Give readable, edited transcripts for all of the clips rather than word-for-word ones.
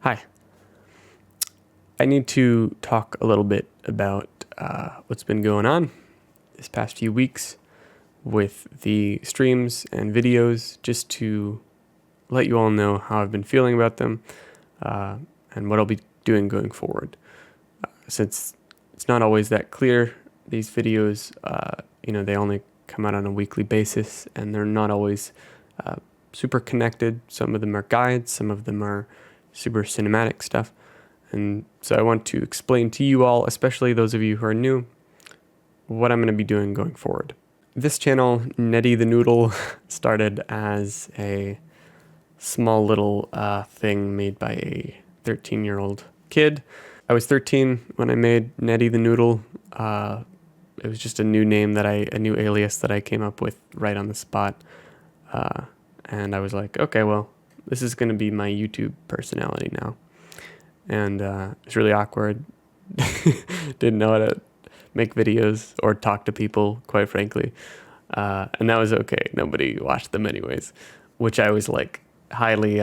Hi. I need to talk a little bit about what's been going on this past few weeks with the streams and videos, just to let you all know how I've been feeling about them and what I'll be doing going forward. Since it's not always that clear, these videos, they only come out on a weekly basis and they're not always super connected. Some of them are guides, some of them are super cinematic stuff. And so I want to explain to you all, especially those of you who are new, what I'm going to be doing going forward. This channel, NeddyTheNoodle, started as a small little thing made by a 13-year-old kid. I was 13 when I made NeddyTheNoodle. It was just a new name a new alias that I came up with right on the spot. And I was like, okay, well, this is going to be my YouTube personality now. And it's really awkward. Didn't know how to make videos or talk to people, quite frankly. And that was okay. Nobody watched them anyways, which I was like highly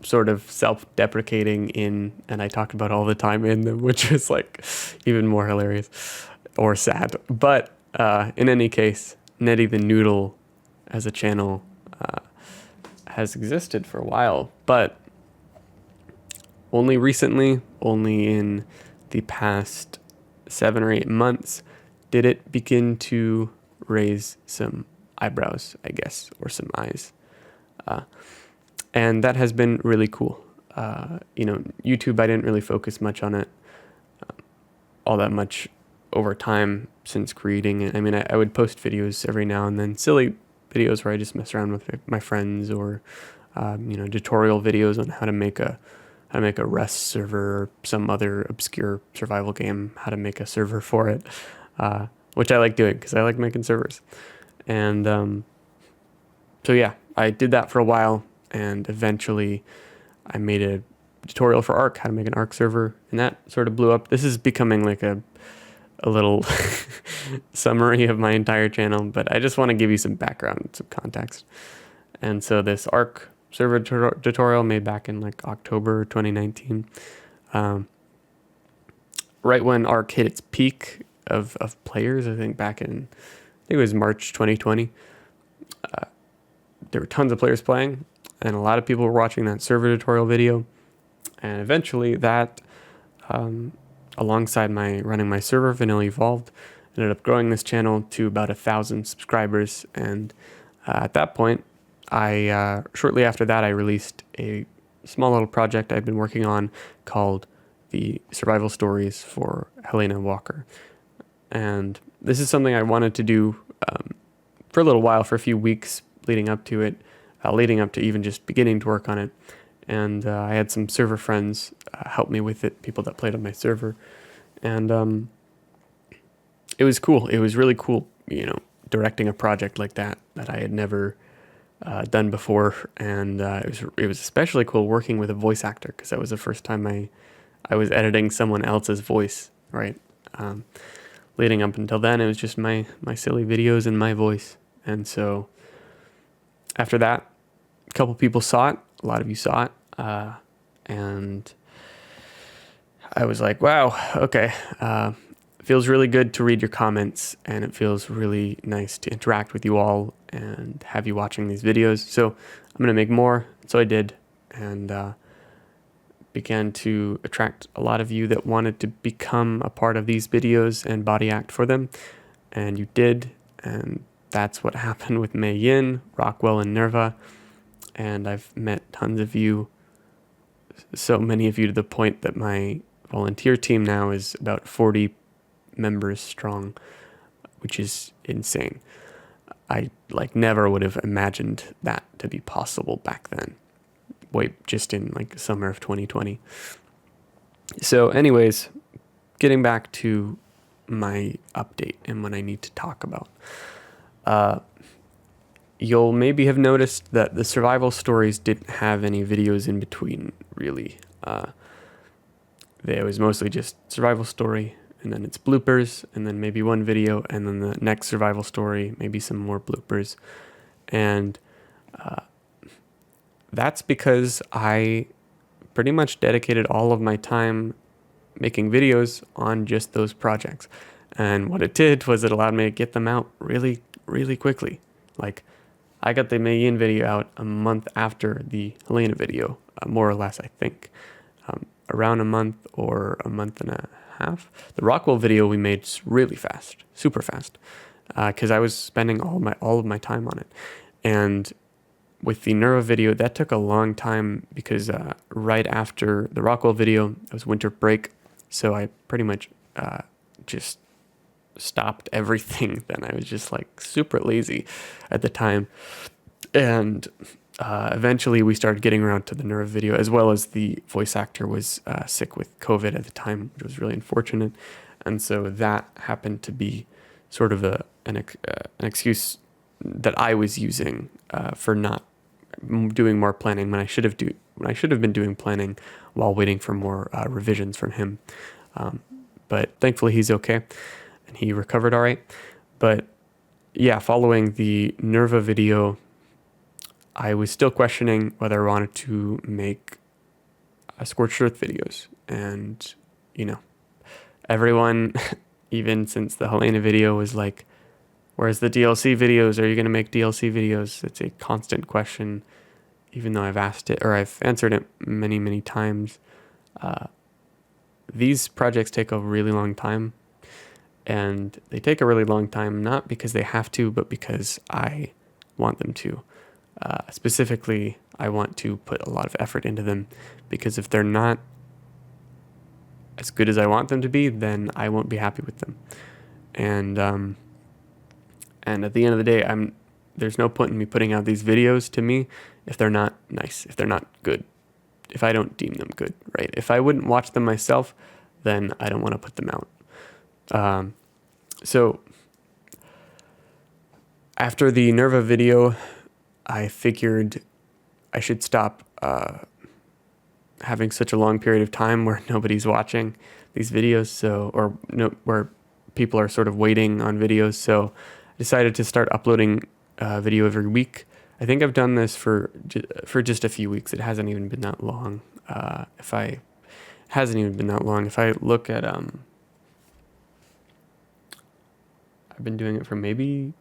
sort of self-deprecating in, and I talked about all the time in them, which was like even more hilarious or sad. But in any case, NeddyTheNoodle as a channel has existed for a while, but only recently, only in the past 7 or 8 months, did it begin to raise some eyebrows, I guess, or some eyes. And that has been really cool. YouTube, I didn't really focus much on it all that much over time since creating it. I mean, I would post videos every now and then, silly videos where I just mess around with my friends, or tutorial videos on how to make a Rust server or some other obscure survival game, how to make a server for it, which I like doing because I like making servers. And so yeah, I did that for a while, and eventually I made a tutorial for Ark, how to make an Ark server, and that sort of blew up. This is becoming like a little summary of my entire channel, but I just want to give you some background, some context. And so this Ark server tutorial made back in like October 2019, right when Ark hit its peak of players. I think it was March 2020. There were tons of players playing, and a lot of people were watching that server tutorial video. And eventually that, alongside running my server, Vanilla Evolved, ended up growing this channel to about 1,000 subscribers. And at that point, shortly after that, I released a small little project I've been working on called the Survival Stories for Helena Walker. And this is something I wanted to do for a little while, for a few weeks leading up to it, leading up to even just beginning to work on it. And I had some server friends help me with it, people that played on my server. And it was cool. It was really cool, directing a project like that I had never done before. And it was especially cool working with a voice actor, because that was the first time I was editing someone else's voice, right? Leading up until then, it was just my silly videos and my voice. And so after that, a couple people saw it. A lot of you saw it. And I was like, wow, okay. It feels really good to read your comments, and it feels really nice to interact with you all and have you watching these videos. So I'm going to make more. So I did, and began to attract a lot of you that wanted to become a part of these videos and body act for them. And you did. And that's what happened with Mei Yin, Rockwell, and Nerva. And I've met tons of you, so many of you, to the point that my volunteer team now is about 40 members strong, which is insane. I never would have imagined that to be possible back then. Just in summer of 2020. So anyways, getting back to my update and what I need to talk about. You'll maybe have noticed that the survival stories didn't have any videos in between, really. It was mostly just survival story, and then it's bloopers, and then maybe one video, and then the next survival story, maybe some more bloopers. And that's because I pretty much dedicated all of my time making videos on just those projects. And what it did was it allowed me to get them out really, really quickly. Like, I got the Mayin video out a month after the Helena video, more or less, I think. Around a month or a month and a half. The Rockwell video we made really fast, super fast, because I was spending all of my time on it. And with the Nerva video, that took a long time because right after the Rockwell video, it was winter break, so I pretty much just stopped everything. Then I was just like super lazy at the time, and eventually we started getting around to the Nerva video, as well as the voice actor was sick with COVID at the time, which was really unfortunate, and so that happened to be sort of an excuse that I was using for not doing more planning when I should have been doing planning while waiting for more revisions from him. But thankfully he's okay and he recovered all right. But yeah, following the Nerva video, I was still questioning whether I wanted to make scorched earth videos. And, everyone, even since the Helena video, was like, where's the DLC videos? Are you going to make DLC videos? It's a constant question, even though I've asked it, or I've answered it many, many times. These projects take a really long time, and they take a really long time, not because they have to, but because I want them to. Specifically, I want to put a lot of effort into them, because if they're not as good as I want them to be, then I won't be happy with them. And at the end of the day, there's no point in me putting out these videos, to me, if they're not nice, if they're not good, if I don't deem them good, right? If I wouldn't watch them myself, then I don't want to put them out. So after the Nerva video, I figured I should stop having such a long period of time where nobody's watching these videos, where people are sort of waiting on videos. So I decided to start uploading a video every week. I think I've done this for just a few weeks. It hasn't even been that long. If I look at I've been doing it for maybe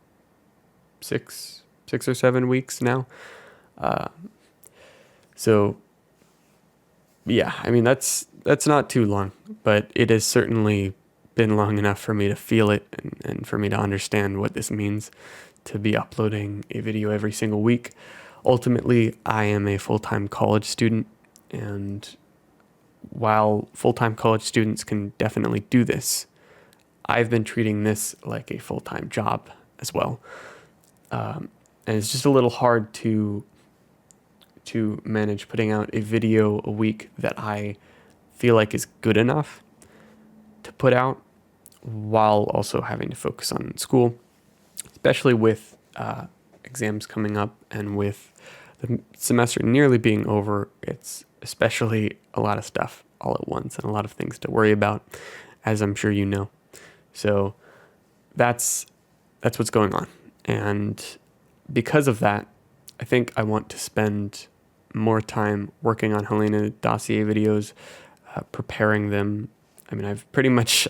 six or 7 weeks now. So yeah, I mean that's not too long, but it has certainly been long enough for me to feel it and for me to understand what this means to be uploading a video every single week. Ultimately, I am a full-time college student, and while full-time college students can definitely do this, I've been treating this like a full-time job as well. And it's just a little hard to manage putting out a video a week that I feel like is good enough to put out while also having to focus on school, especially with exams coming up and with the semester nearly being over. It's especially a lot of stuff all at once and a lot of things to worry about, as I'm sure you know. So that's what's going on. And because of that, I think I want to spend more time working on Helena dossier videos, preparing them. I mean,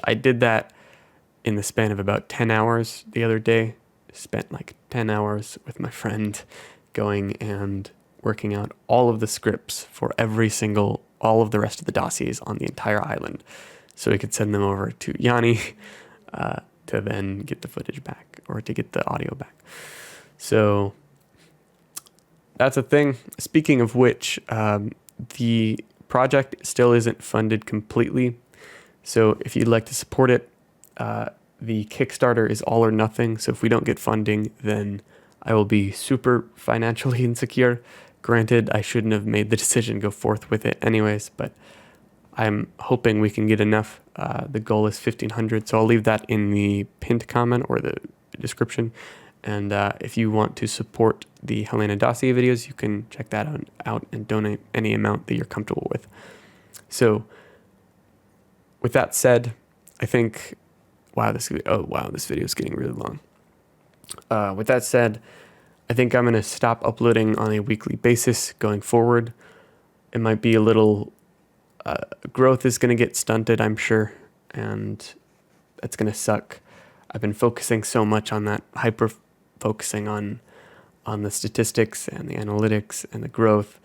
I did that in the span of about 10 hours the other day. Spent like 10 hours with my friend going and working out all of the scripts for all of the rest of the dossiers on the entire island, so we could send them over to Yanni to then get the footage back, or to get the audio back. So that's a thing. Speaking of which, the project still isn't funded completely. So if you'd like to support it, the Kickstarter is all or nothing. So if we don't get funding, then I will be super financially insecure. Granted, I shouldn't have made the decision to go forth with it anyways, but I'm hoping we can get enough. The goal is 1,500, so I'll leave that in the pinned comment or the description. And if you want to support the Helena dossier videos, you can check that out and donate any amount that you're comfortable with. So with that said, I think, this video is getting really long. With that said, I think I'm going to stop uploading on a weekly basis going forward. It might be a little, growth is going to get stunted, I'm sure, and that's going to suck. I've been focusing so much on that, hyper focusing on the statistics and the analytics and the growth,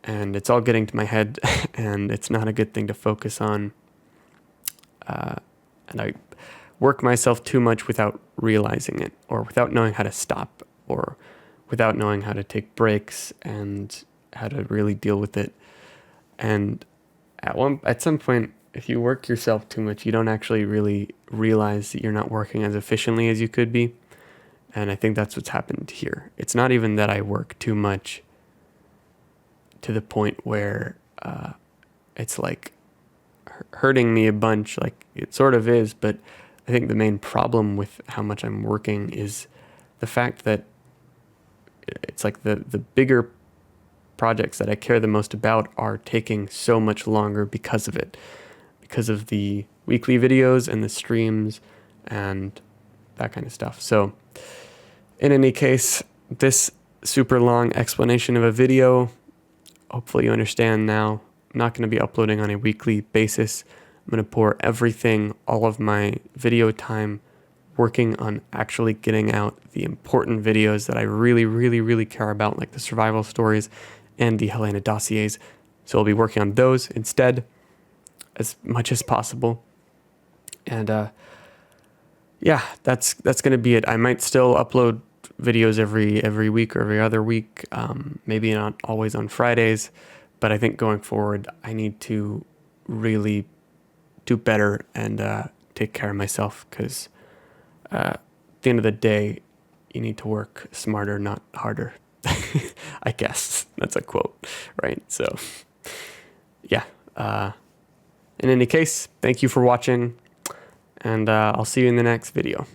and it's all getting to my head, and it's not a good thing to focus on. And I work myself too much without realizing it, or without knowing how to stop, or without knowing how to take breaks and how to really deal with it. And at some point, if you work yourself too much, you don't actually really realize that you're not working as efficiently as you could be. And I think that's what's happened here. It's not even that I work too much to the point where it's like hurting me a bunch. Like, it sort of is, but I think the main problem with how much I'm working is the fact that it's like the bigger projects that I care the most about are taking so much longer because of it, because of the weekly videos and the streams and that kind of stuff. So in any case, this super long explanation of a video, hopefully you understand now. I'm not going to be uploading on a weekly basis. I'm going to pour everything, all of my video time, working on actually getting out the important videos that I really, really, really care about, like the survival stories and the Helena dossiers. So I'll be working on those instead as much as possible. And yeah, that's going to be it. I might still upload videos every week or every other week, maybe not always on Fridays, but I think going forward, I need to really do better and take care of myself, because at the end of the day, you need to work smarter, not harder. I guess that's a quote, right? So yeah, in any case, thank you for watching, and I'll see you in the next video.